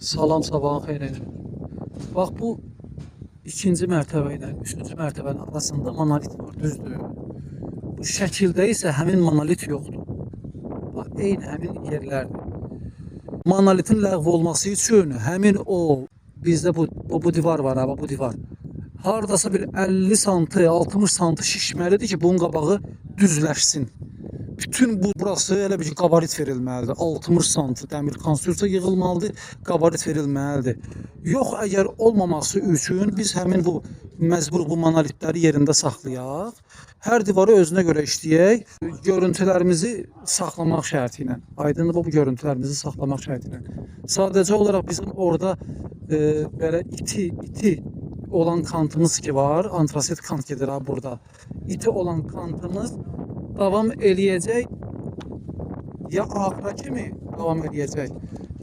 Salam, sabahın xeyir. Bax bu ikinci mərtəbə ilə üçüncü mərtəbənin arasında monolit var, düzdür? Bu şəkildə isə həmin monolit yoxdur. Bax, eyni həmin yerlərdir. Monolitin ləğv olması üçün həmin o bizdə bu divar var, ha, bu divar. Hardasa bir 50 santı, 60 santı şişməlidir ki, bunun qabağı düzləşsin. Bütün burası elə bir qabarit verilməlidir. 60 santı dəmir konstruksiya yığılmalıdır, qabarit verilməlidir. Yox, əgər olmaması üçün biz həmin bu məcbur bu monolitləri yerində saxlayaq. Hər divarı özünə görə işləyək. Görüntülərimizi saxlamaq şərti ilə. Aydındır, bu görüntülərimizi saxlamaq şərti ilə. Sadəcə olaraq bizim orada belə iti olan kantımız ki var, antrasit kant gedir ha burada. İti olan kantımız devam eləyəcək, ya axıra kimi devam eləyəcək,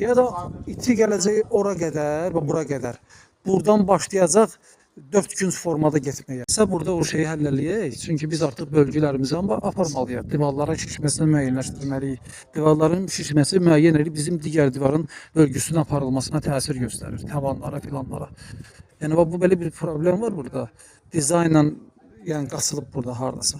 ya da iti gələcək ora qədər və bura qədər. Buradan başlayacaq 4 gün formada getməyə. İsə burada o şeyi həll eləyək, çünki biz artıq bölgülərimizi aparmalıyıq. Divarların şişməsini müəyyənləşdirməliyik. Divarların şişməsi müəyyən edib bizim digər divarın bölgüsünün aparılmasına təsir göstərir, tavanlara, filanlara. Yəni bu belə bir problem var burada. Dizaynla yəni qaçılıb burada hardasa.